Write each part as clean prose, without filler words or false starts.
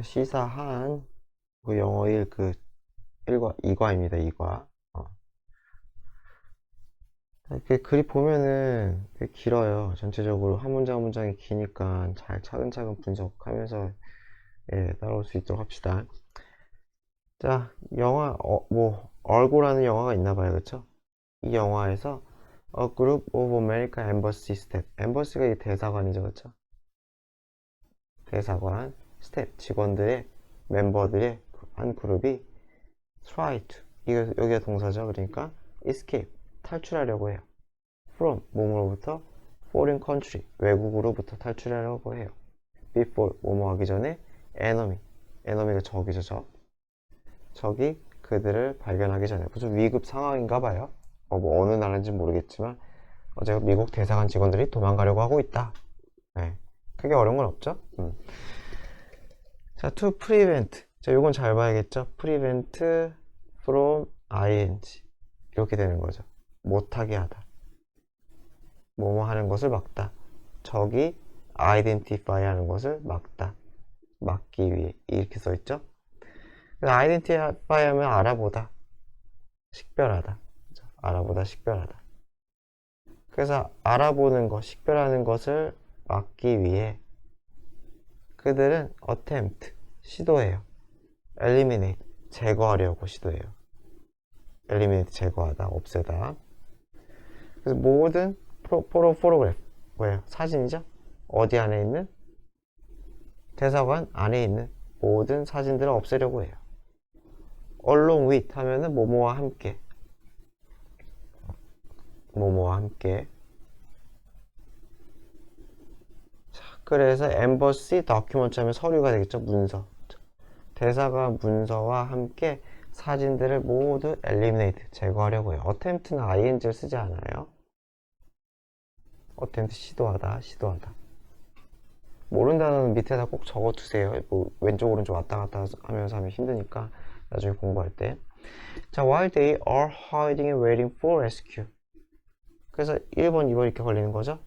시사한 그 영어 1 그 1과 2과입니다. 2과. 이렇게 글이 보면은 되게 길어요. 전체적으로 한 문장 한 문장이 기니까 잘 차근차근 분석하면서 따라올 수 있도록 합시다. 자, 영화 얼고라는 영화가 있나 봐요. 그쵸? 이 영화에서 A Group of American Embassy Staff, 엠버시가 이 대사관이죠. 그쵸? 대사관 스텝 직원들의 멤버들의 한 그룹이 try to, 이거 여기가 동사죠. 그러니까 escape, 탈출하려고 해요. from, 몸으로부터, foreign country, 외국으로부터 탈출하려고 해요. before, 뭐뭐 하기 전에, enemy, enemy가 적이죠. 적이 그들을 발견하기 전에. 무슨 위급 상황인가 봐요. 뭐 어느 나라인지 모르겠지만 어제가 미국 대사관 직원들이 도망가려고 하고 있다. 네. 크게 어려운 건 없죠. 자, to prevent. 자, 요건 잘 봐야겠죠. prevent from ing. 이렇게 되는 거죠. 못하게 하다. 뭐뭐 하는 것을 막다. 적이 identify 하는 것을 막다. 막기 위해. 이렇게 써있죠. identify 하면 알아보다. 식별하다. 그렇죠? 알아보다, 식별하다. 그래서 알아보는 것, 식별하는 것을 막기 위해 그들은 attempt, 시도해요. eliminate, 제거하려고 시도해요. eliminate, 제거하다, 없애다. 그래서 모든 photograph, 뭐예요? 사진이죠? 어디 안에 있는? 대사관 안에 있는 모든 사진들을 없애려고 해요. along with 하면은 뭐뭐와 함께. 뭐뭐와 함께. 자, 그래서 embassy document 하면 서류가 되겠죠? 문서. 대사관 문서와 함께 사진들을 모두 eliminate, 제거하려고 해요. attempt는 ing를 쓰지 않아요. attempt, 시도하다, 시도하다. 모르는 단어는 밑에다 꼭 적어두세요. 뭐 왼쪽 오른쪽 왔다 갔다 하면서 하면 힘드니까 나중에 공부할 때. 자, while they are hiding and waiting for rescue. 그래서 1번, 2번 이렇게 걸리는 거죠.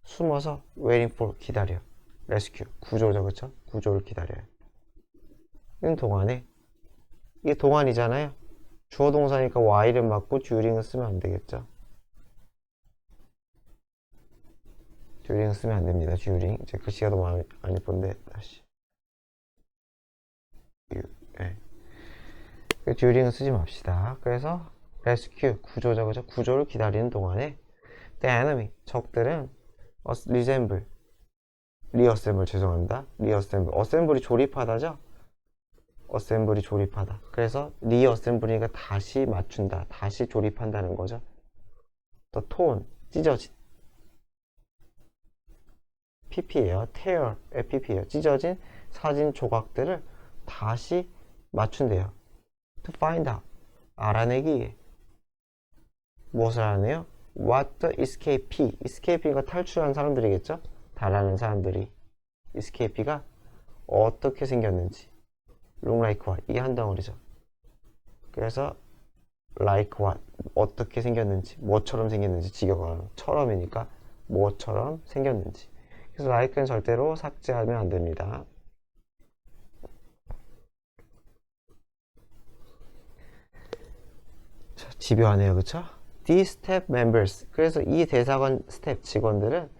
숨어서 waiting for, 기다려. rescue, 구조죠. 그쵸? 구조를 기다려요. 이런 동안에, 이게 동안이잖아요. 주어 동사니까 while은 맞고 during은 쓰면 안 되겠죠. during 쓰면 안 됩니다. during. 제 글씨가 너무 안 예쁜데 다시. 네. during은 쓰지 맙시다. 그래서 rescue, 구조죠. 그죠? 구조를 기다리는 동안에 the enemy, 적들은 resemble, reassemble, 죄송합니다. reassemble, assemble이 조립하다죠? assemble이 조립하다. 그래서 reassemble이가 다시 맞춘다, 다시 조립한다는 거죠. 또 tone, 찢어진. pp예요. tear의 pp예요. 찢어진 사진 조각들을 다시 맞춘대요. to find out, 알아내기 위해. 무엇을 알아내요? what the escapee, escapee가 탈출한 사람들이겠죠? 달하는 사람들이. escapee가 어떻게 생겼는지. look like what, 이게 한 덩어리죠. 그래서 like what, 어떻게 생겼는지, 뭐처럼 생겼는지, 직역어는 처럼이니까 뭐처럼 생겼는지. 그래서 like는 절대로 삭제하면 안 됩니다. 자, 집요하네요. 그쵸? These staff members, 그래서 이 대사관 스텝 직원들은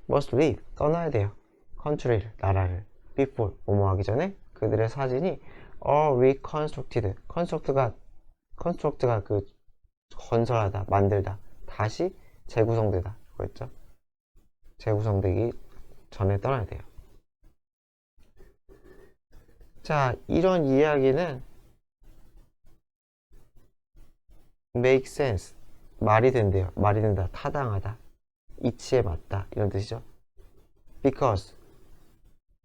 must leave, 떠나야 돼요. country를, 나라를. before, 뭐뭐 하기 전에 그들의 사진이 are reconstructed, construct가 그 건설하다, 만들다, 다시 재구성되다, 그랬죠? 재구성되기 전에 떠나야 돼요. 자, 이런 이야기는 make sense, 말이 된대요. 말이 된다, 타당하다, 이치에 맞다, 이런 뜻이죠. because,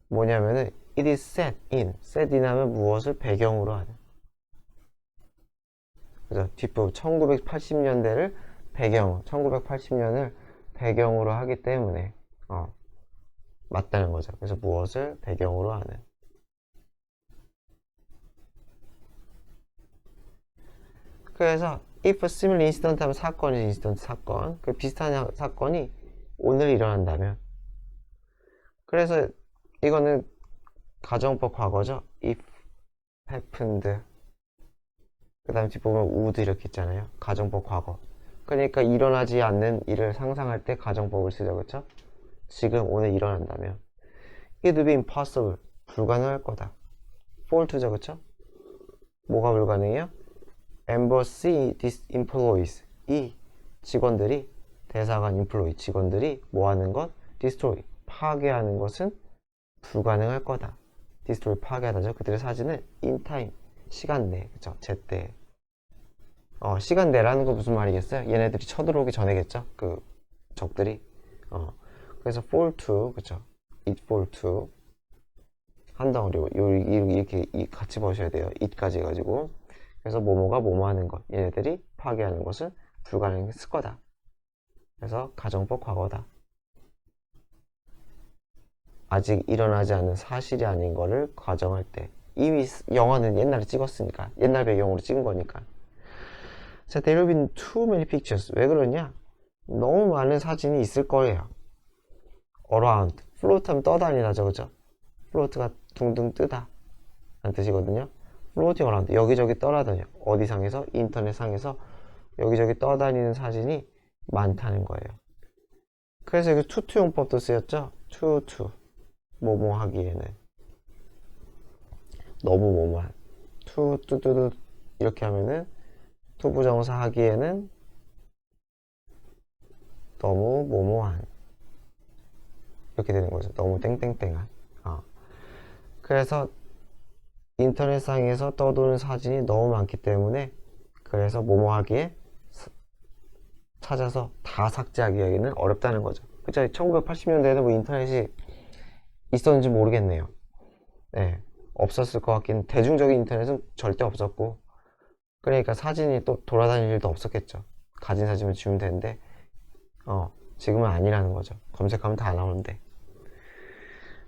뭐냐면은 it is set in, set in 하면 무엇을 배경으로 하는. 그래서 뒷부분 1980년대를 배경, 1980년을 배경으로 하기 때문에 맞다는 거죠. 그래서 무엇을 배경으로 하는. 그래서 if a similar incident 하면 사건이 incident, 사건. 그 비슷한 사건이 오늘 일어난다면. 그래서 이거는 가정법 과거죠. if happened. 그 다음 뒷부분 would 이렇게 있잖아요. 가정법 과거. 그러니까 일어나지 않는 일을 상상할 때 가정법을 쓰죠. 그쵸? 지금 오늘 일어난다면 it would be impossible. 불가능할 거다. fall to죠. 그쵸? 뭐가 불가능해요? embassy employees. 이 직원들이 대사관 employee 직원들이 뭐 하는 것? destroy. 파괴하는 것은 불가능할 거다. destroy 파괴하다죠. 그들의 사진을 in time. 시간 내. 그쵸? 제때. 시간 내라는 거 무슨 말이겠어요? 얘네들이 쳐들어오기 전에겠죠? 그 적들이. 그래서 fall to. 그쵸? it fall to. 한 덩어리. 이렇게 같이 보셔야 돼요. it까지 해가지고. 그래서 뭐뭐가 뭐뭐 하는 것. 얘네들이 파괴하는 것은 불가능했을 거다. 그래서 가정법 과거다. 아직 일어나지 않은 사실이 아닌 거를 가정할 때. 이미 영화는 옛날에 찍었으니까. 옛날 배경으로 찍은 거니까. 자, there have been too many pictures. 왜 그러냐? 너무 많은 사진이 있을 거예요. around. float 하면 떠다니다죠, 그죠? float가 둥둥 뜨다. 라는 뜻이거든요. floating around. 여기저기 떠다녀요. 어디 상에서? 인터넷 상에서 여기저기 떠다니는 사진이 많다는 거예요. 그래서 여기 투투 용법도 쓰였죠? 투투. 뭐뭐 하기에는. 너무 뭐뭐한. 투뚜뚜뚜 이렇게 하면은 투부정사 하기에는 너무 뭐뭐한. 이렇게 되는 거죠. 너무 땡땡땡한. 그래서 인터넷상에서 떠도는 사진이 너무 많기 때문에 그래서 뭐뭐 하기에 찾아서 다 삭제하기에는 어렵다는 거죠. 그쵸? 1980년대에는 뭐 인터넷이 있었는지 모르겠네요. 네, 없었을 것 같긴. 대중적인 인터넷은 절대 없었고, 그러니까 사진이 또 돌아다닐 일도 없었겠죠. 가진 사진을 지우면 되는데, 지금은 아니라는 거죠. 검색하면 다 나오는데.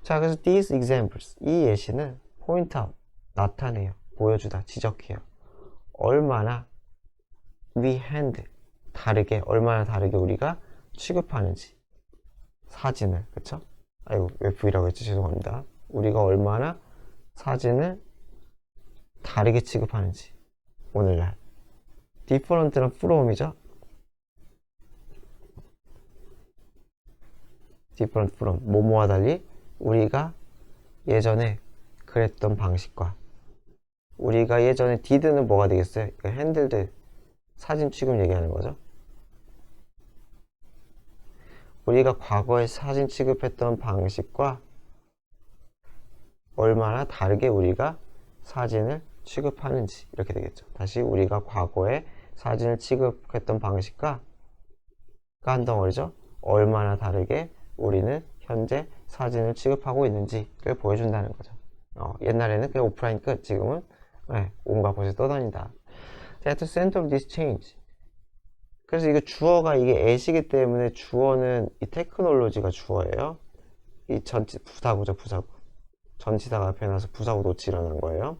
자, 그래서 these examples, 이 예시는 point out, 나타내요, 보여주다, 지적해요. 얼마나 we hand, 다르게, 얼마나 다르게 우리가 취급하는지. 사진을, 그쵸? 아이고, 왜 V라고 했지? 죄송합니다. 우리가 얼마나 사진을 다르게 취급하는지. 오늘날. different는 from이죠? different from. 뭐뭐와 달리 우리가 예전에 그랬던 방식과 우리가 예전에 did는 뭐가 되겠어요? 핸들드 사진 취급 얘기하는 거죠. 우리가 과거에 사진 취급했던 방식과 얼마나 다르게 우리가 사진을 취급하는지 이렇게 되겠죠. 다시 우리가 과거에 사진을 취급했던 방식과 한 덩어리죠. 얼마나 다르게 우리는 현재 사진을 취급하고 있는지를 보여준다는 거죠. 옛날에는 그냥 오프라인 끝, 지금은 온갖 곳에 떠다닌다. At the center of this change. 그래서 이거 주어가 이게 at이기 때문에 주어는 이 테크놀로지가 주어예요. 이 전치 부사구죠, 부사구. 전치사가 앞에 나서 부사구 도치 일어난 거예요.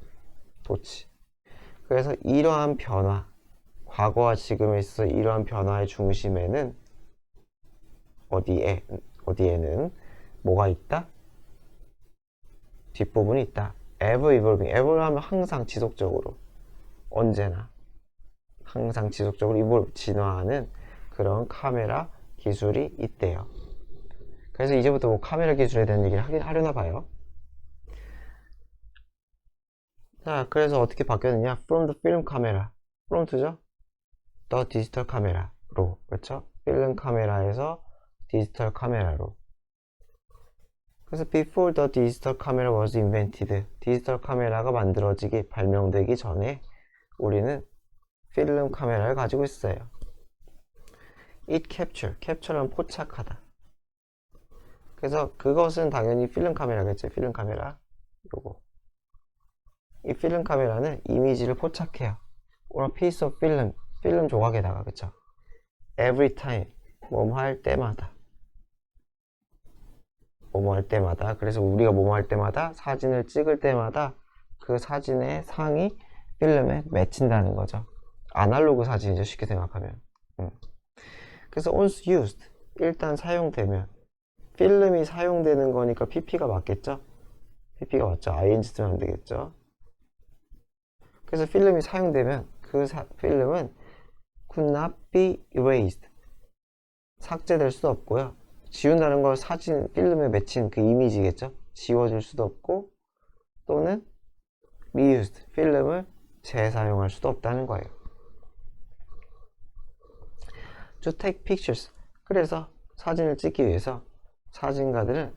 도치. 그래서 이러한 변화, 과거와 지금에 있어서 이러한 변화의 중심에는 어디에는 뭐가 있다? 뒷부분이 있다. ever evolving. ever 하면 항상 지속적으로, 언제나 항상 지속적으로 진화하는 그런 카메라 기술이 있대요. 그래서 이제부터 뭐 카메라 기술에 대한 얘기를 하려나 봐요. 자, 그래서 어떻게 바뀌었느냐? From the film camera. From to죠? The digital camera로. 그렇죠? 필름 카메라에서 디지털 카메라로. 그래서 before the digital camera was invented. 디지털 카메라가 만들어지기, 발명되기 전에 우리는 필름 카메라를 가지고 있어요. It capture는 포착하다. 그래서 그것은 당연히 필름 카메라겠죠. 필름 카메라. 요거. 이 필름 카메라는 이미지를 포착해요. or a piece of 필름 조각에다가, 그쵸? Every time, 뭐뭐 할 때마다. 뭐뭐 할 때마다. 그래서 우리가 뭐뭐 할 때마다, 사진을 찍을 때마다 그 사진의 상이 필름에 맺힌다는 거죠. 아날로그 사진이죠, 쉽게 생각하면. 그래서 once used, 일단 사용되면, 필름이 사용되는 거니까 pp가 맞겠죠? PP가 맞죠? ing 쓰면 안 되겠죠? 그래서 필름이 사용되면 그 필름은 could not be erased. 삭제될 수도 없고요. 지운다는 걸 사진, 필름에 맺힌 그 이미지겠죠? 지워질 수도 없고, 또는 reused. 필름을 재사용할 수도 없다는 거예요. To take pictures. 그래서 사진을 찍기 위해서 사진가들은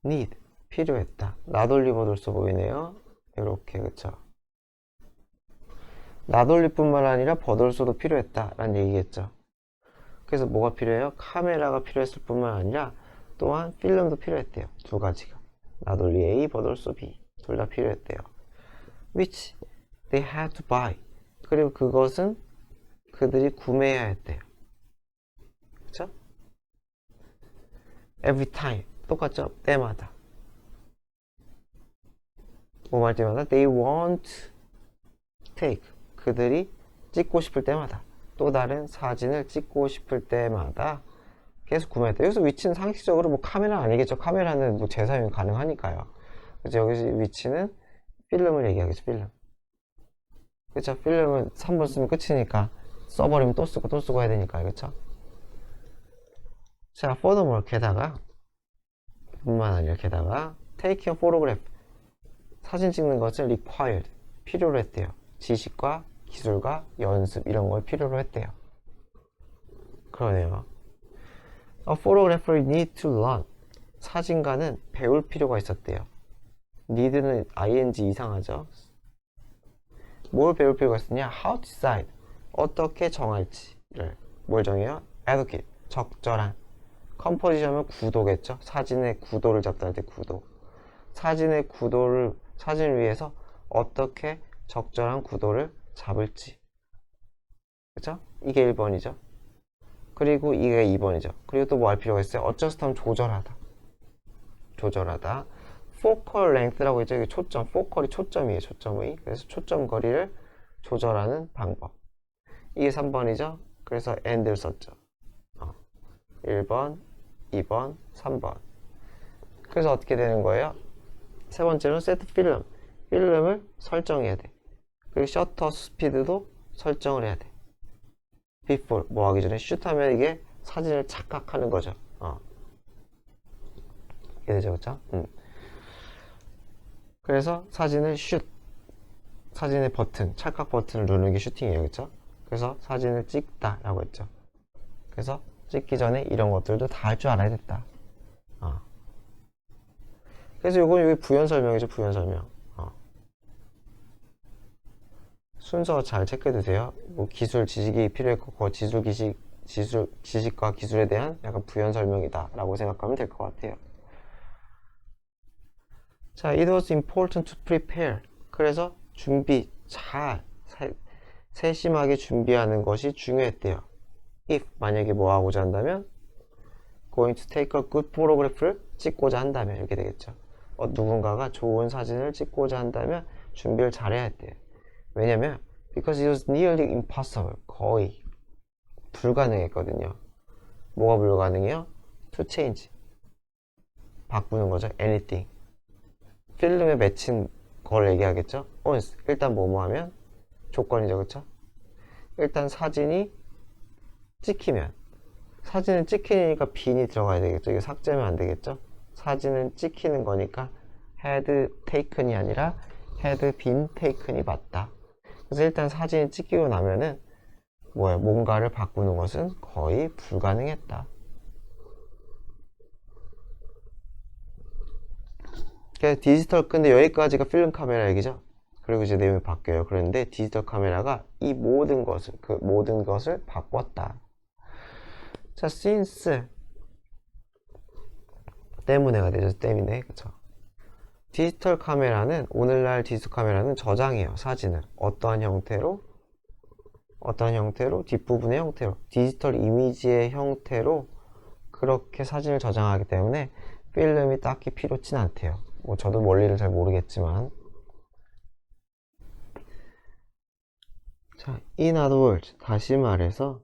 need. 필요했다. 나돌리 버돌소 보이네요. 이렇게, 그쵸? 나돌리뿐만 아니라 버돌소도 필요했다 라는 얘기겠죠. 그래서 뭐가 필요해요? 카메라가 필요했을 뿐만 아니라 또한 필름도 필요했대요. 두 가지가. 나돌리 A, 버돌소 B. 둘 다 필요했대요. Which they had to buy. 그리고 그것은 그들이 구매해야 했대요. 그쵸? Every time. 똑같죠? 때마다. 뭐 말 때마다 they want to take. 그들이 찍고 싶을 때마다. 또 다른 사진을 찍고 싶을 때마다 계속 구매했다. 여기서 위치는 상식적으로 뭐 카메라 아니겠죠. 카메라는 뭐 재사용이 가능하니까요. 그래서 여기서 위치는 필름을 얘기하겠죠. 필름. 그쵸? 필름은 3번 쓰면 끝이니까 써버리면 또 쓰고 또 쓰고 해야 되니까. 그쵸? 자, furthermore, 게다가 뿐만 아니라 게다가 take a photograph. 사진 찍는 것을 required. 필요로 했대요. 지식과 기술과 연습 이런 걸 필요로 했대요. 그러네요. A photographer need to learn. 사진가는 배울 필요가 있었대요. need는 ing 이상하죠. 뭘 배울 필요가 있었냐? How to decide. 어떻게 정할지를. 뭘 정해요? adequate. 적절한. 컴포지션은 구도겠죠. 사진의 구도를 잡다 할 때 구도. 사진의 구도를 사진을 위해서 어떻게 적절한 구도를 잡을지. 그쵸? 이게 1번이죠. 그리고 이게 2번이죠. 그리고 또 뭐 할 필요가 있어요? adjust 하면 조절하다. 조절하다. focal length라고 있죠. 이게 초점. focal이 초점이에요. 초점의. 그래서 초점 거리를 조절하는 방법. 이게 3번이죠. 그래서 and를 썼죠. 1번, 2번, 3번. 그래서 어떻게 되는 거예요? 세 번째로는 set film. 필름을 설정해야 돼. 그리고 셔터 스피드도 설정을 해야 돼. before 뭐 하기 전에 슛 하면 이게 사진을 착각하는 거죠. 이해되죠? 그쵸? 그래서 사진을 슛, 사진의 버튼, 찰칵 버튼을 누르는 게 슈팅이에요. 그쵸? 그래서 사진을 찍다 라고 했죠. 그래서 찍기 전에 이런 것들도 다 할 줄 알아야 됐다. 그래서 요건 여기 부연 설명이죠. 부연 설명. 순서 잘 체크해 두세요. 뭐 기술 지식이 필요했고 그 지식과 기술에 대한 약간 부연 설명이다 라고 생각하면 될 것 같아요. 자, it was important to prepare. 그래서 준비 잘 세심하게 준비하는 것이 중요했대요. if 만약에 뭐 하고자 한다면 going to take a good photograph를 찍고자 한다면 이렇게 되겠죠. 누군가가 좋은 사진을 찍고자 한다면 준비를 잘해야 했대요. 왜냐면 because it was nearly impossible. 거의 불가능했거든요. 뭐가 불가능해요? to change. 바꾸는 거죠. anything. 필름에 맺힌 걸 얘기하겠죠. once. 일단 뭐뭐 하면 조건이죠. 그쵸? 일단 사진이 찍히면 사진은 찍히니까 빈이 들어가야 되겠죠. 이거 삭제하면 안 되겠죠. 사진은 찍히는 거니까 had taken이 아니라 had been taken이 맞다. 그래서 일단 사진이 찍히고 나면은 뭔가를 바꾸는 것은 거의 불가능했다. 그래서 디지털, 근데 여기까지가 필름 카메라 얘기죠. 그리고 이제 내용이 바뀌어요. 그런데 디지털 카메라가 이 모든 것을 바꿨다. 자, since 때문에가 되죠. 때문에. 그쵸? 디지털 카메라는, 오늘날 디지털 카메라는 저장해요. 사진을. 어떠한 형태로? 뒷부분의 형태로. 디지털 이미지의 형태로 그렇게 사진을 저장하기 때문에 필름이 딱히 필요치 않대요. 뭐 저도 원리를 잘 모르겠지만. 자, in other words, 다시 말해서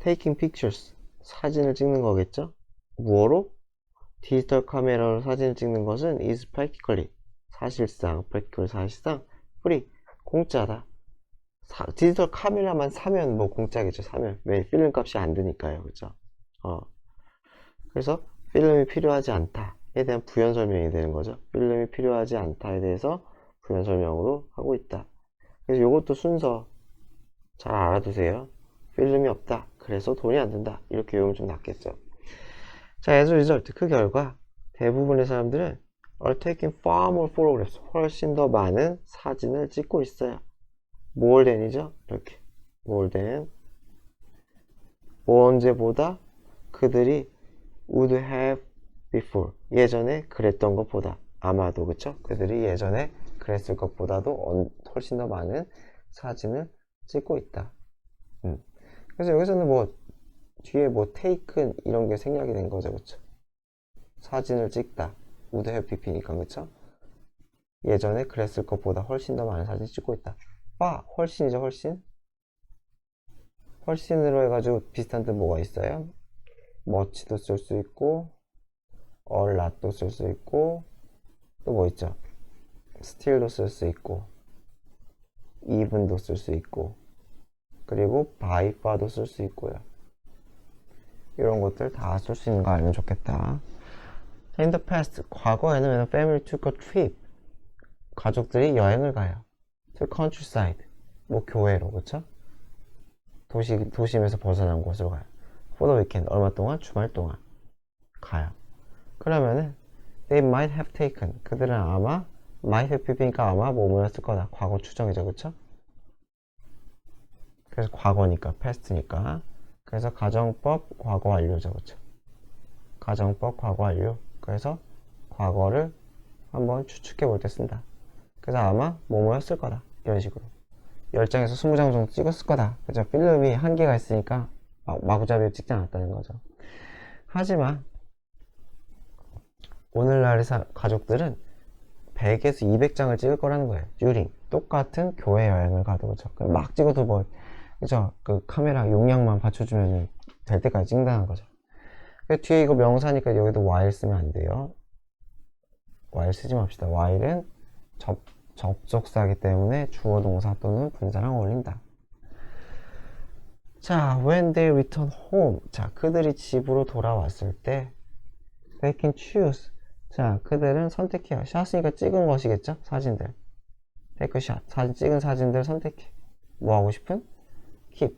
taking pictures, 사진을 찍는 거겠죠? 무엇로? 디지털 카메라로 사진을 찍는 것은 is practically 사실상 free 공짜다. 디지털 카메라만 사면 뭐 공짜겠죠. 사면 왜 필름 값이 안 드니까요. 그죠? 그래서 필름이 필요하지 않다에 대한 부연 설명이 되는 거죠. 필름이 필요하지 않다에 대해서 부연 설명으로 하고 있다. 그래서 이것도 순서 잘 알아두세요. 필름이 없다. 그래서 돈이 안 든다. 이렇게 외우면 좀 낫겠죠. 자, as a result, 그 결과 대부분의 사람들은 are taking far more photographs. 훨씬 더 많은 사진을 찍고 있어요. more than이죠. 이렇게 more than 언제보다 그들이 would have before 예전에 그랬던 것보다 아마도 그쵸? 그들이 예전에 그랬을 것보다도 훨씬 더 많은 사진을 찍고 있다. 그래서 여기서는 뭐 뒤에 뭐 taken 이런 게 생략이 된 거죠. 그쵸? 사진을 찍다 would have pp니까 그쵸? 예전에 그랬을 것보다 훨씬 더 많은 사진 찍고 있다. 훨씬이죠. 훨씬으로 해가지고 비슷한 뜻 뭐가 있어요? much도 쓸 수 있고 a lot도 쓸 수 있고 또 뭐 있죠? still도 쓸 수 있고 even도 쓸 수 있고 그리고 by far도 쓸 수 있고요. 이런 것들 다 쓸 수 있는 거 알면 좋겠다. In the past, 과거에는 when a family took a trip 가족들이 여행을 가요. to countryside 뭐 교외로 그쵸? 도심에서 벗어난 곳으로 가요. for the weekend 얼마 동안? 주말 동안 가요. 그러면은 they might have taken 그들은 아마 might have pp니까 아마 뭐뭐였을 거다. 과거 추정이죠. 그쵸? 그래서 과거니까 past니까 그래서 가정법 과거 완료죠. 그쵸? 가정법 과거 완료. 그래서 과거를 한번 추측해 볼 때 쓴다. 그래서 아마 뭐뭐였을 거다. 이런 식으로 10장에서 20장 정도 찍었을 거다. 그죠? 필름이 한계가 있으니까 마구잡이로 찍지 않았다는 거죠. 하지만 오늘날의 가족들은 100에서 200장을 찍을 거라는 거예요. during 똑같은 교회 여행을 가도 그죠? 막 찍어도 뭐 그죠? 그 카메라 용량만 받쳐주면 될 때까지 찍는다는 거죠. 뒤에 이거 명사니까 여기도 while 쓰면 안 돼요. while 쓰지 맙시다. while은 접속사이기 때문에 주어 동사 또는 분사랑 어울린다. 자, when they return home. 자, 그들이 집으로 돌아왔을 때 they can choose. 자, 그들은 선택해요. 샷이니까 찍은 것이겠죠? 사진들. take a shot. 찍은 사진들 선택해. 뭐 하고 싶은? keep.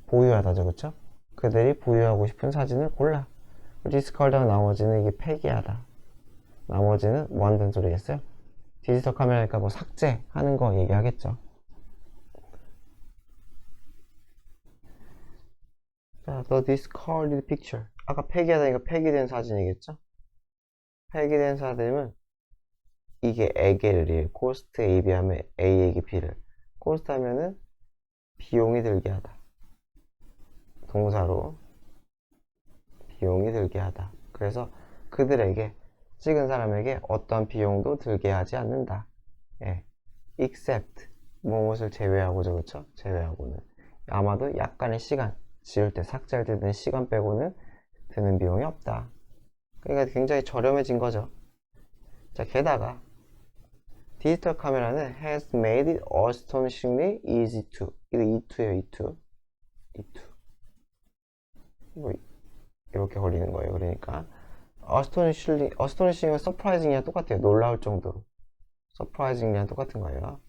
보유하다죠, 그쵸? 그들이 보유하고 싶은 사진을 골라. discard하고 나머지는 이게 폐기하다. 나머지는 뭐 한다는 소리겠어요? 디지털 카메라니까 뭐 삭제하는 거 얘기하겠죠. 자, the discarded picture. 아까 폐기하다니까 폐기된 사진이겠죠? 폐기된 사진은 이게 에게를 일 코스트 A 비하면 A에게 B를 코스트 하면은 비용이 들게 하다. 동사로 비용이 들게 하다. 그래서 그들에게 찍은 사람에게 어떤 비용도 들게 하지 않는다. 예. except 무엇을 제외하고죠. 그쵸? 제외하고는 아마도 약간의 시간 지울 때 삭제할 때 드는 시간 빼고는 드는 비용이 없다. 그러니까 굉장히 저렴해진 거죠. 자, 게다가 디지털 카메라는 has made it astonishingly easy to 이거 E2예요. E2 뭐 이렇게 걸리는 거예요. 그러니까 astonishing과 surprising이랑 똑같아요. 놀라울 정도로 surprising이랑 똑같은 거예요.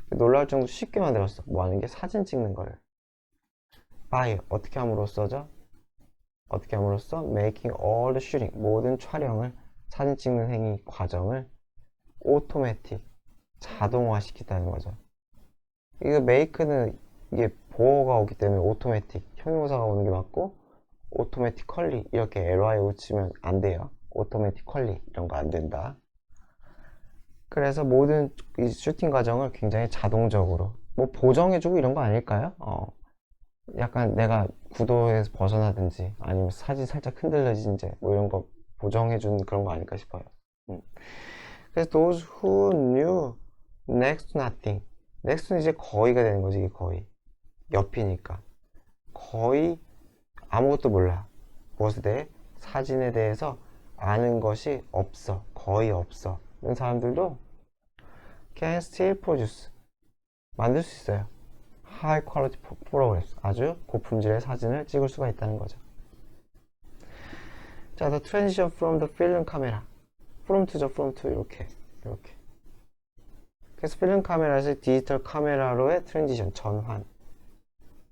놀라울 정도로 쉽게 만들었어. 뭐 하는 게 사진 찍는 거를 by 어떻게 함으로써죠? 어떻게 함으로써 making all the shooting 모든 촬영을 사진 찍는 행위 과정을 automatic 자동화 시키다는 거죠. 이거 make는 이게 보어가 오기 때문에 automatic 형용사가 오는 게 맞고 automatically 이렇게 ly 붙이면 안 돼요. automatically 이런 거 안 된다. 그래서 모든 이 슈팅 과정을 굉장히 자동적으로 뭐 보정해주고 이런 거 아닐까요? 약간 내가 구도에서 벗어나든지 아니면 사진 살짝 흔들려지든지 뭐 이런 거 보정해주는 그런 거 아닐까 싶어요. 그래서 those who knew next to nothing. next는 이제 거의가 되는 거지. 이게 거의 옆이니까 거의 아무것도 몰라. 무엇에 대해? 사진에 대해서 아는 것이 없어, 거의 없어 이런 사람들도 can still produce 만들 수 있어요. high quality photographs 아주 고품질의 사진을 찍을 수가 있다는 거죠. 자, the transition from the film camera from to 이렇게 그래서 필름 카메라에서 디지털 카메라로의 트랜지션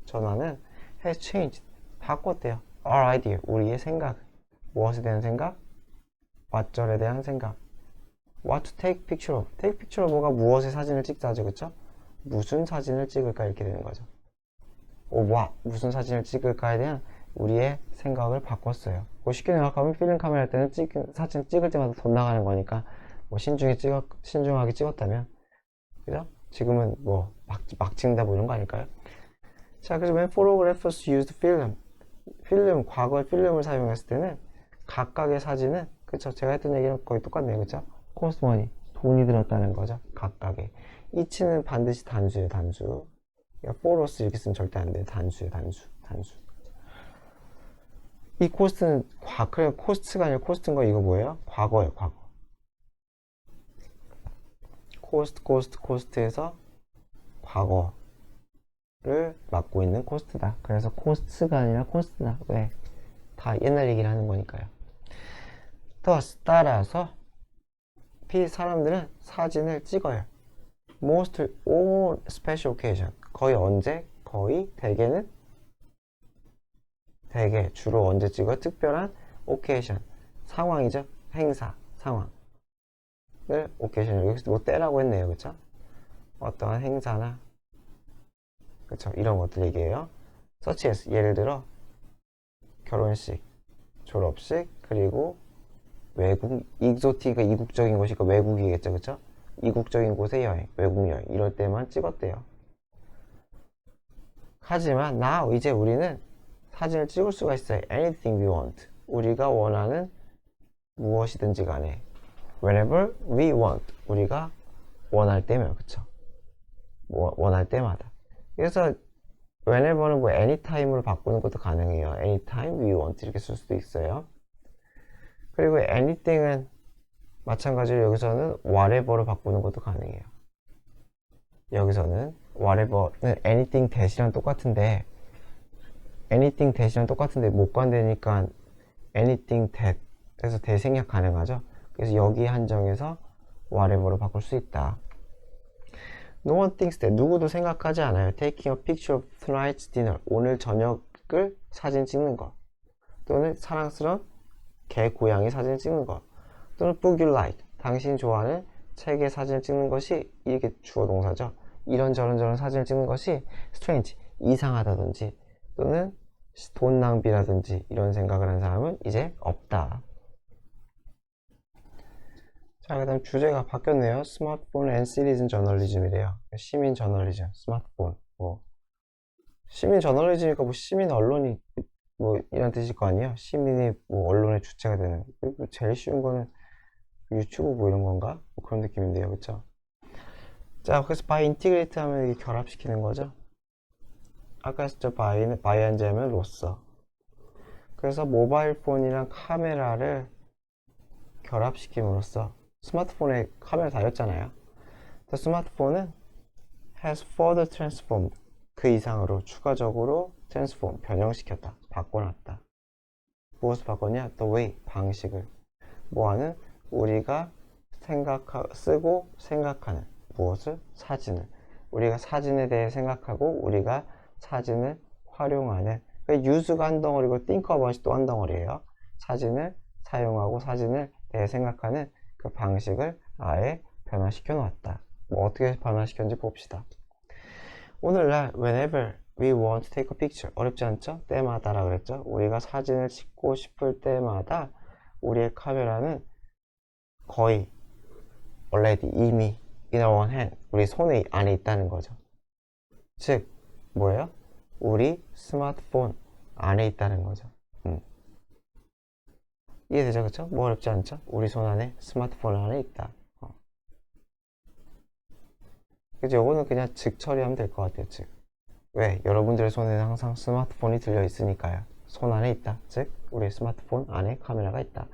전환은 has changed 바꿨대요. our idea 우리의 생각 무엇에 대한 생각? 왓절에 대한 생각. what to take picture of take picture of 뭐가 무엇의 사진을 찍자죠, 그쵸? 무슨 사진을 찍을까 이렇게 되는 거죠. what 무슨 사진을 찍을까에 대한 우리의 생각을 바꿨어요. 뭐 쉽게 생각하면 필름 카메라 때는 사진 찍을 때마다 돈 나가는 거니까 뭐 신중하게 찍었다면 그죠? 지금은 뭐 막 찍는다 뭐 이런 거 아닐까요? 자, 그래서 when photographers used 과거에 필름을 사용했을 때는 각각의 사진은 그쵸? 제가 했던 얘기는 거의 똑같네요, 그쵸? cost money 돈이 들었다는 거죠, 각각의. each는 반드시 단수예요, 단수. photos 이렇게 쓰면 절대 안 돼요, 단수예요, 단수. 이 코스트는 그냥 코스트가 아니라 코스트인 거 이거 뭐예요? 과거예요, 과거. 코스트에서 과거를 맡고 있는 코스트다. 그래서 코스트가 아니라 코스트다. 왜? 다 옛날 얘기를 하는 거니까요. 따라서 사람들은 사진을 찍어요. Most all special occasion 거의 언제? 거의 대개 주로 언제 찍어요? 특별한 occasion 상황이죠. 행사 상황 occasion 여기서 뭐 때라고 했네요, 그쵸? 어떠한 행사나 그쵸? 이런 것들 얘기해요. such as 예를 들어 결혼식, 졸업식, 그리고 외국 익소틱가 이국적인 곳이니까 외국이겠죠, 그쵸? 이국적인 곳의 여행, 외국 여행 이럴 때만 찍었대요. 하지만 now 이제 우리는 사진을 찍을 수가 있어요. anything we want 우리가 원하는 무엇이든지 간에 whenever we want 우리가 원할 때면 그쵸? 원할 때마다. 그래서 whenever는 뭐 anytime으로 바꾸는 것도 가능해요. anytime we want 이렇게 쓸 수도 있어요. 그리고 anything은 마찬가지로 여기서는 whatever로 바꾸는 것도 가능해요. 여기서는 whatever는 anything 대시랑 똑같은데 못 관대니까 anything that 그래서 대생략 가능하죠. 그래서 여기 한정해서 whatever로 바꿀 수 있다. No one thinks that 누구도 생각하지 않아요. Taking a picture of tonight's dinner 오늘 저녁을 사진 찍는 것 또는 사랑스러운 개 고양이 사진 찍는 것 또는 book you like 당신이 좋아하는 책의 사진을 찍는 것이 이렇게 주어 동사죠. 이런저런 사진을 찍는 것이 strange 이상하다든지 또는 돈 낭비라든지 이런 생각을 한 사람은 이제 없다. 자, 그 다음 주제가 바뀌었네요. 스마트폰 앤 시티즌 저널리즘이래요. 시민 저널리즘, 스마트폰. 뭐 시민 저널리즘이니까 뭐 시민 언론이 뭐 이런 뜻일 거 아니에요. 시민이 뭐 언론의 주체가 되는. 그리고 제일 쉬운 거는 유튜브 뭐 이런 건가? 뭐 그런 느낌인데요, 그쵸? 자, 그래서 by integrate 하면 이게 결합시키는 거죠. 아까 했죠. by 한자면 로써. 그래서 모바일 폰이랑 카메라를 결합시킴으로써 스마트폰에 카메라 달렸잖아요. 스마트폰은 has further transformed 그 이상으로 추가적으로 transform 변형시켰다, 바꿔놨다. 무엇을 바꿨냐? the way 방식을 뭐하는 우리가 쓰고 생각하는 무엇을? 사진을 우리가 사진에 대해 생각하고 우리가 사진을 활용하는 use가 한 덩어리고 think about이 또 한 덩어리예요. 사진을 사용하고 사진을 대해 생각하는 그 방식을 아예 변화시켜 놓았다. 뭐 어떻게 변화시켰는지 봅시다. 오늘날 whenever we want to take a picture 어렵지 않죠? 때마다라 그랬죠? 우리가 사진을 찍고 싶을 때마다 우리의 카메라는 거의 already 이미 in our hand 우리 손에 안에 있다는 거죠. 즉 뭐예요? 우리 스마트폰 안에 있다는 거죠. 이해되죠? 그쵸? 뭐 어렵지 않죠? 우리 손 안에 스마트폰 안에 있다. 그죠? 요거는 그냥 즉 처리하면 될 것 같아요. 즉. 왜? 여러분들의 손에는 항상 스마트폰이 들려 있으니까요. 손 안에 있다. 즉 우리 스마트폰 안에 카메라가 있다.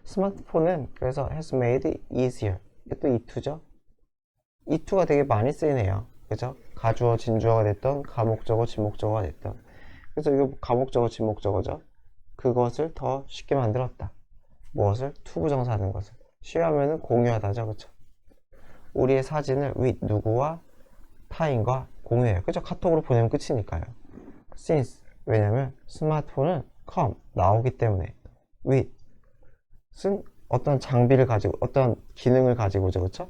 스마트폰은 그래서 has made it easier. 이게 또 이투죠. 이투가 되게 많이 쓰이네요. 그죠? 가주어, 진주어가 됐던, 가목적어, 진목적어가 됐던. 그래서 이거 가목적어, 진목적어죠. 그것을 더 쉽게 만들었다. 무엇을? 투부정사하는 것을. share하면은 공유하다죠. 그쵸? 우리의 사진을 with 누구와 타인과 공유해요. 그죠? 카톡으로 보내면 끝이니까요. since 왜냐면 스마트폰은 come 나오기 때문에 with 쓴 어떤 장비를 가지고 어떤 기능을 가지고죠. 그쵸?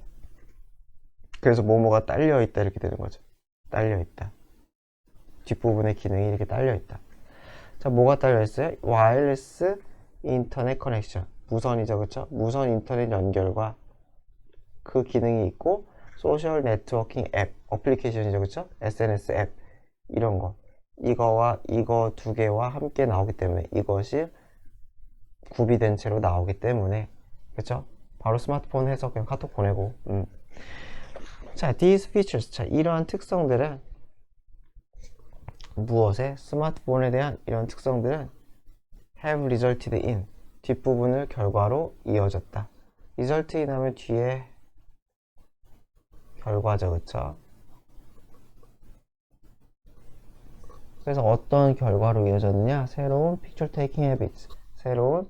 그래서 뭐뭐가 딸려 있다 이렇게 되는 거죠. 딸려 있다. 뒷부분의 기능이 이렇게 딸려 있다. 자, 뭐가 딸려 있어요? 와이어리스 인터넷 커넥션. 무선이죠. 그쵸? 무선 인터넷 연결과 그 기능이 있고 소셜 네트워킹 앱, 어플리케이션이죠. 그쵸? SNS 앱 이런 거. 이거와 이거 두 개와 함께 나오기 때문에 이것이 구비된 채로 나오기 때문에 그쵸? 바로 스마트폰 해서 그냥 카톡 보내고 자, these features. 자, 이러한 특성들은 무엇에? 스마트폰에 대한 이런 특성들은 have resulted in 뒷부분을 결과로 이어졌다. result in 하면 뒤에 결과죠. 그쵸? 그래서 어떤 결과로 이어졌느냐? 새로운 picture taking habits. 새로운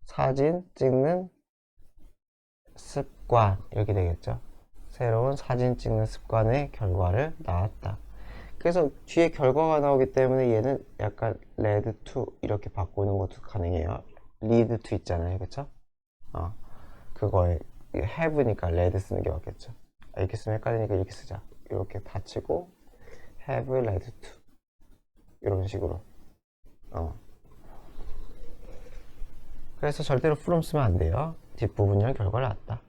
사진 찍는 습관. 이렇게 되겠죠. 새로운 사진 찍는 습관의 결과를 낳았다. 그래서 뒤에 결과가 나오기 때문에 얘는 약간 led to 이렇게 바꾸는 것도 가능해요. lead to 있잖아요. 그쵸? 그거에 have니까 led 쓰는 게 맞겠죠. 이렇게 쓰면 헷갈리니까 이렇게 쓰자. 이렇게 닫히고 have led to 이런 식으로 그래서 절대로 from 쓰면 안 돼요. 뒷부분이랑 결과를 낳았다.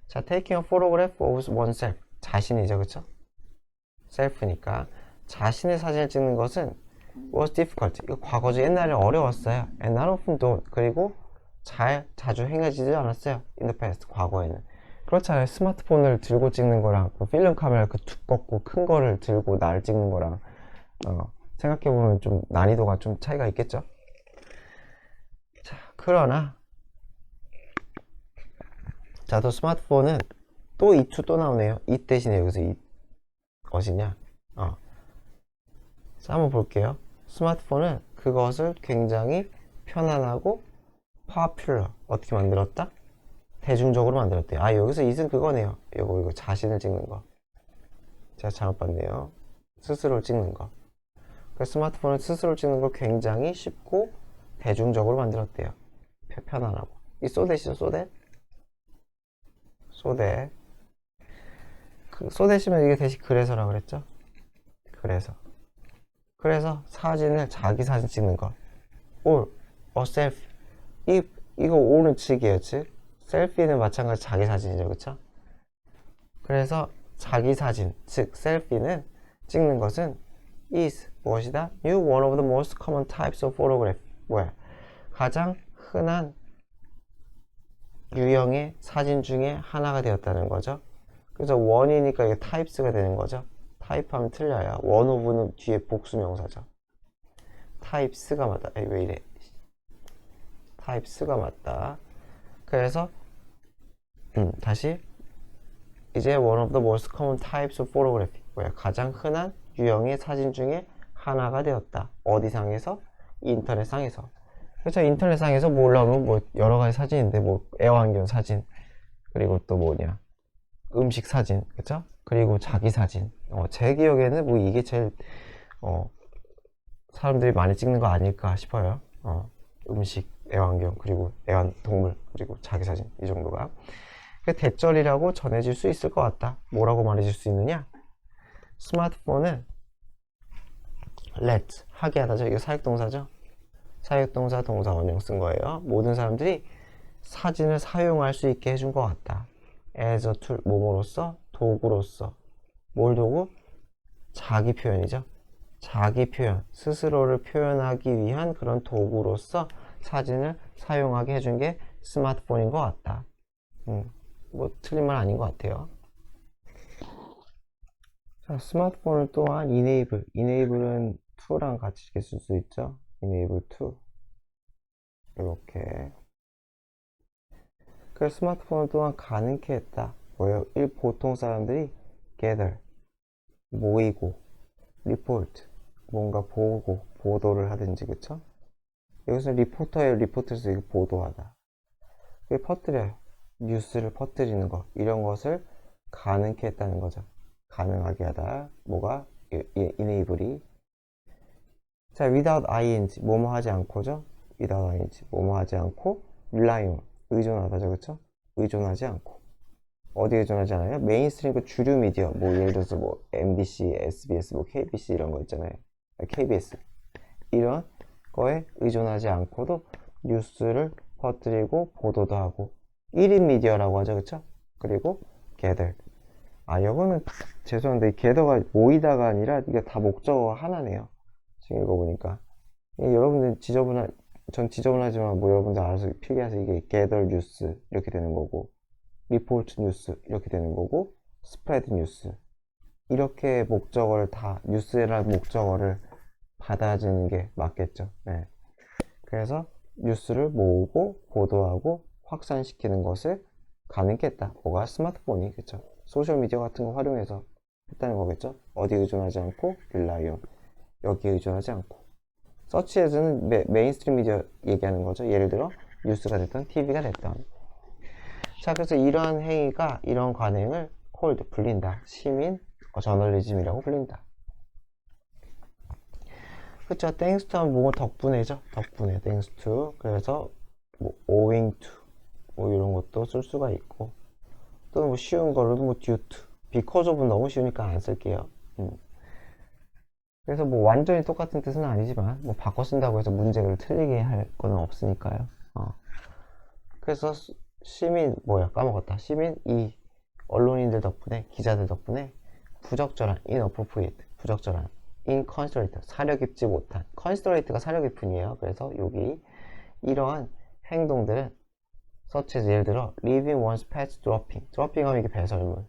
자, taking a photograph of oneself 자신이죠. 그쵸? self니까 자신의 사진을 찍는 것은 was difficult. 이거 과거죠. 옛날에 어려웠어요. and not often done. 그리고 자주 행해지지 않았어요. in the past. 과거에는. 그렇잖아요. 스마트폰을 들고 찍는 거랑 그 필름 카메라 그 두껍고 큰 거를 들고 나를 찍는 거랑 생각해보면 좀 난이도가 좀 차이가 있겠죠. 자, 그러나 자, 또 스마트폰은 또 이투 또 나오네요. 이 대신에 여기서 이 어디냐? 자, 한번 볼게요. 스마트폰은 그것을 굉장히 편안하고 popular 어떻게 만들었다? 대중적으로 만들었대요. 여기서 it은 그거네요. 이거 자신을 찍는 거. 제가 잘못 봤네요. 스스로를 찍는 거. 그 스마트폰은 스스로를 찍는 걸 굉장히 쉽고 대중적으로 만들었대요. 편안하고. 이 소댓이죠, 소댓? 소댓. 그 소댓이면 이게 대신 그래서라 그랬죠? 그래서 사진을 자기 사진 찍는 거. or a selfie. 이거 오는 측이에요, 즉. 셀피는 마찬가지 자기 사진이죠, 그쵸? 그래서 자기 사진, 즉 셀피는 찍는 것은 is 무엇이다? new one of the most common types of photograph. 뭐야? 가장 흔한 유형의 사진 중에 하나가 되었다는 거죠. 그래서 one이니까 이게 types가 되는 거죠. 타입하면 틀려요. one of는 뒤에 복수명사죠. types가 맞다. 왜 이래? types가 맞다. 그래서 다시 이제 one of the most common types of photography 뭐야? 가장 흔한 유형의 사진 중에 하나가 되었다. 어디상에서? 인터넷상에서. 그렇죠. 인터넷상에서 뭐 올라오면 뭐 여러 가지 사진인데 뭐 애완견 사진 그리고 또 뭐냐 음식 사진 그렇죠? 그리고 자기 사진. 제 기억에는 뭐 이게 제일 사람들이 많이 찍는 거 아닐까 싶어요. 음식, 애완견, 그리고 애완동물, 그리고 자기 사진 이 정도가 대절이라고 전해질 수 있을 것 같다. 뭐라고 말해줄 수 있느냐? 스마트폰은 let 하게 하다죠. 이거 사역동사죠. 사역동사 동사 원형 쓴 거예요. 모든 사람들이 사진을 사용할 수 있게 해준 것 같다. as a tool 뭐뭐로써 도구로서 뭘 도구? 자기 표현이죠. 자기 표현, 스스로를 표현하기 위한 그런 도구로서 사진을 사용하게 해준 게 스마트폰인 것 같다. 뭐 틀린 말 아닌 것 같아요. 자, 스마트폰을 또한 enable은 to랑 같이 쓸 수 있죠. enable to 이렇게 그래서 스마트폰을 또한 가능케 했다. 뭐예요? 보통 사람들이 gather, 모이고, report, 뭔가 보고, 보도를 하든지, 그쵸? 여기서 리포터예요. 리포트에서 이거 보도하다. 그게 퍼뜨려요. 뉴스를 퍼뜨리는 것. 이런 것을 가능케 했다는 거죠. 가능하게 하다. 뭐가? enable이. 자, without ing. 뭐뭐 하지 않고죠? without ing. 뭐뭐 하지 않고, rely on. 의존하다죠. 그쵸? 의존하지 않고. 어디에 의존하지 않아요? 메인스트림 그 주류 미디어. 뭐, 예를 들어서 뭐, MBC, SBS, 뭐, KBC 이런 거 있잖아요. KBS. 이런 거에 의존하지 않고도 뉴스를 퍼뜨리고 보도도 하고 1인 미디어라고 하죠. 그쵸? 그리고 gather. 요거는 죄송한데 gather가 모이다가 아니라 이게 다 목적어가 하나네요. 지금 읽어보니까 여러분들 전 지저분하지만 뭐 여러분들 알아서 필기해서 이게 gather 뉴스 이렇게 되는 거고 report 뉴스 이렇게 되는 거고 spread 뉴스 이렇게 목적어를 다 뉴스라는 목적어를 받아주는 게 맞겠죠. 네. 그래서 뉴스를 모으고 보도하고 확산시키는 것을 가능케 했다. 뭐가? 스마트폰이. 그쵸? 소셜미디어 같은 거 활용해서 했다는 거겠죠? 어디에 의존하지 않고 rely on. 여기에 의존하지 않고. 서치에서는 메인스트림 미디어 얘기하는 거죠. 예를 들어 뉴스가 됐던 TV가 됐던. 자, 그래서 이러한 행위가 이런 관행을 called 불린다. 시민 저널리즘이라고 불린다. 그쵸? thanks to 하면 뭐 덕분에죠? 덕분에 thanks to. 그래서 뭐 owing to 뭐 이런 것도 쓸 수가 있고 또는 뭐 쉬운 걸로 뭐 due to. because of는 너무 쉬우니까 안 쓸게요. 그래서 뭐 완전히 똑같은 뜻은 아니지만 뭐 바꿔 쓴다고 해서 문제를 틀리게 할 거는 없으니까요. 그래서 시민 뭐야 까먹었다. 시민 이 언론인들 덕분에 기자들 덕분에 부적절한 inappropriate 부적절한 inconsiderate 사려 깊지 못한 considerate가 사려 깊은이에요. 그래서 여기 이러한 행동들은 such as 예를 들어 leaving one's pets dropping 하면 이게 배설물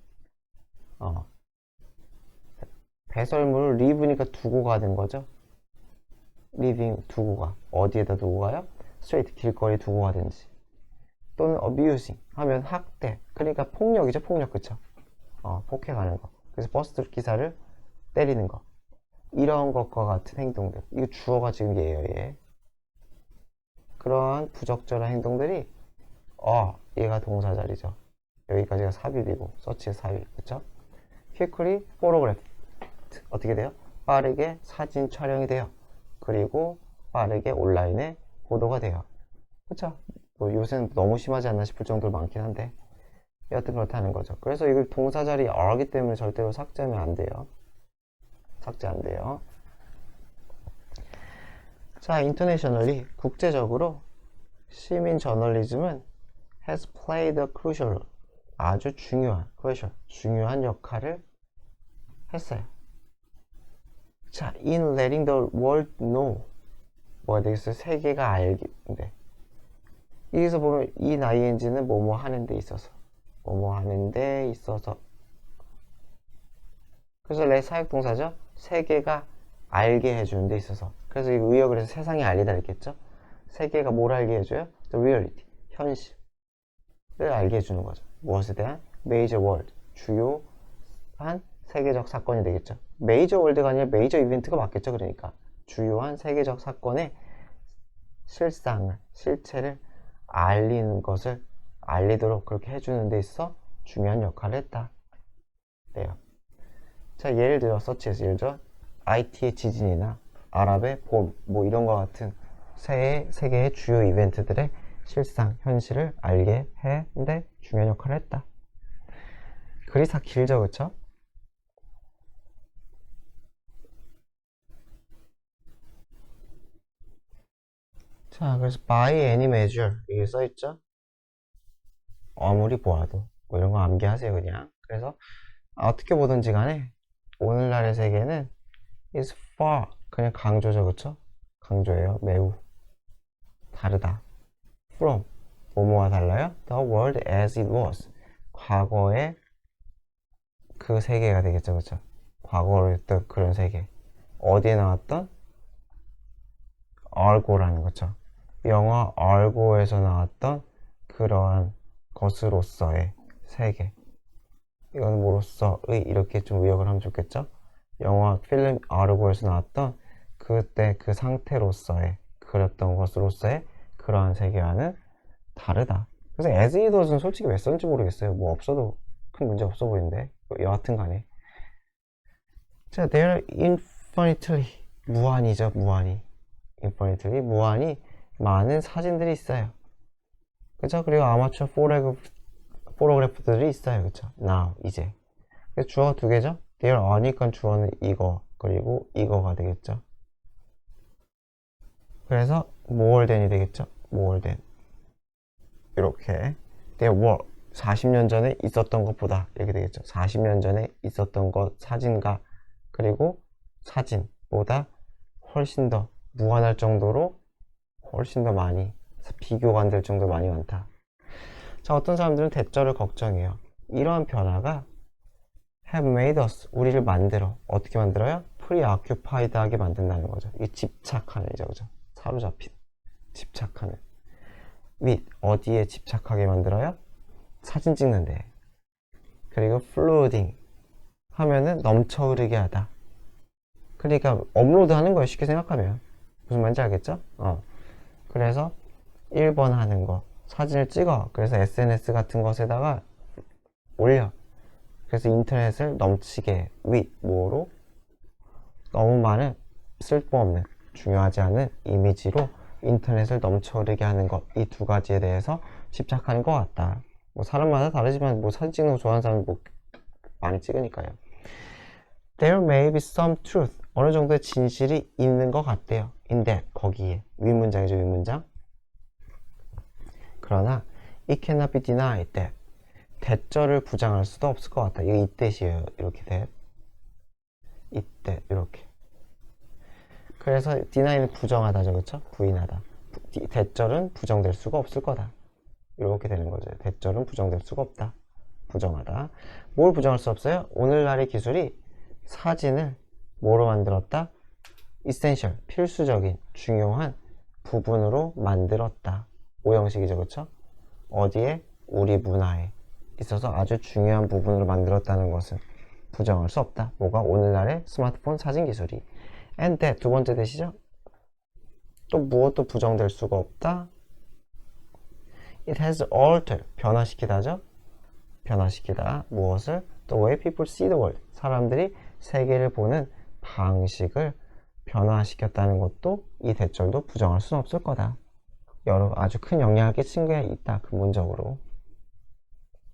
배설물을 leave니까 두고 가는 거죠. leaving 두고 가 어디에다 두고 가요? straight 길거리에 두고 가든지 또는 abusing 하면 학대 그러니까 폭력이죠. 폭력 그쵸? 폭행하는 거 그래서 버스 기사를 때리는 거 이런 것과 같은 행동들 이거 주어가 지금 얘예요. 얘 그러한 부적절한 행동들이 얘가 동사 자리죠. 여기까지가 삽입이고 서치의 삽입 그쵸? quickly photograph 어떻게 돼요? 빠르게 사진 촬영이 돼요. 그리고 빠르게 온라인에 보도가 돼요. 그쵸? 뭐 요새는 너무 심하지 않나 싶을 정도로 많긴 한데 여하튼 그렇다는 거죠. 그래서 이걸 동사 자리 R이기 때문에 절대로 삭제하면 안 돼요. 삭제 안 돼요. 자, internationally 국제적으로 시민 저널리즘은 has played a crucial 아주 중요한 역할을 했어요. 자, in letting the world know 뭐가 되겠어요? 세계가 알기인데 여기서 보면 이 ing는 뭐뭐 하는 데 있어서 그래서 let 사역동사죠? 세계가 알게 해주는 데 있어서 그래서 이거 의역을 해서 세상이 알리다 했겠죠? 세계가 뭘 알게 해줘요? The reality 현실을 알게 해주는 거죠. 무엇에 대한? major world 주요한 세계적 사건이 되겠죠. 메이저 월드가 아니라 메이저 이벤트가 맞겠죠. 그러니까 주요한 세계적 사건의 실체를 알리는 것을 알리도록 그렇게 해주는 데 있어 중요한 역할을 했다. 네요. 자, 예를 들어 서치에서 예를 들어 IT의 지진이나 아랍의 봄, 뭐 이런 것 같은 세계의 주요 이벤트들의 현실을 알게 해는데 중요한 역할을 했다. 글이 다 길죠, 그쵸? 자, 그래서 by any measure 이게 써있죠? 아무리 보아도 뭐 이런 거 암기하세요 그냥. 그래서 어떻게 보든지 간에 오늘날의 세계는 is far 그냥 강조죠 그쵸? 강조예요. 매우 다르다. from 뭐뭐와 달라요? the world as it was 과거의 그 세계가 되겠죠 그쵸? 과거였던 그런 세계 어디에 나왔던? 알고라는 거죠. 영화 알고에서 나왔던 그러한 것으로서의 세계. 이건 뭐로서의 이렇게 좀 의역을 하면 좋겠죠? 영화 필름 아르고에서 나왔던 그때 그 상태로서의 그렸던 것으로서의 그러한 세계와는 다르다. 그래서 as it was는 솔직히 왜 썼는지 모르겠어요. 뭐 없어도 큰 문제 없어 보이는데 여하튼 간에 자, they're infinitely 무한이죠. 무한히 infinitely 무한히 많은 사진들이 있어요. 그죠? 그리고 아마추어 포토그래프들이 있어요. 그쵸? now 이제 그래서 주어가 두 개죠? there are니까 주어는 이거 그리고 이거가 되겠죠. 그래서 more than이 되겠죠. more than 이렇게 there were 40년 전에 있었던 것보다 이렇게 되겠죠. 40년 전에 있었던 것 사진과 그리고 사진보다 훨씬 더 무한할 정도로 훨씬 더 많이 비교가 안 될 정도로 많이 많다. 자, 어떤 사람들은 대절을 걱정해요. 이러한 변화가 have made us 우리를 만들어 어떻게 만들어요? preoccupied 하게 만든다는 거죠. 이 집착하는 이죠, 그죠? 사로잡힌 집착하는 with 어디에 집착하게 만들어요? 사진 찍는데. 그리고 flooding 하면은 넘쳐 흐르게 하다. 그러니까 업로드 하는 거예요. 쉽게 생각하면 무슨 말인지 알겠죠? 그래서 1번 하는 거 사진을 찍어 그래서 SNS 같은 것에다가 올려 그래서 인터넷을 넘치게 with 뭐로 너무 많은 쓸모없는 중요하지 않은 이미지로 인터넷을 넘쳐 흐르게 하는 것 이 두 가지에 대해서 집착하는 것 같다. 뭐 사람마다 다르지만 뭐 사진 찍는 거 좋아하는 사람은 뭐 많이 찍으니까요. There may be some truth 어느 정도의 진실이 있는 것 같대요. in that 거기에 윗문장이죠. 윗문장. 그러나 it cannot be denied that 대절을 부정할 수도 없을 것 같다. 이거 이때시에요. 이렇게 that 이때 이렇게. 그래서 deny는 부정하다죠. 그렇죠? 부인하다. 대절은 부정될 수가 없을 거다. 이렇게 되는 거죠. 대절은 부정될 수가 없다. 부정하다. 뭘 부정할 수 없어요? 오늘날의 기술이 사진을 뭐로 만들었다? essential, 필수적인, 중요한 부분으로 만들었다. 오형식이죠. 그렇죠? 어디에? 우리 문화에 있어서 아주 중요한 부분으로 만들었다는 것은 부정할 수 없다. 뭐가? 오늘날의 스마트폰 사진 기술이. and that 두 번째 대시죠? 또 무엇도 부정될 수가 없다. It has altered 변화시키다죠. 변화시키다 무엇을? The way people see the world 사람들이 세계를 보는 방식을 변화시켰다는 것도 이 대절도 부정할 수는 없을 거다. 여러 아주 큰 영향을 끼친 게 있다. 근본적으로.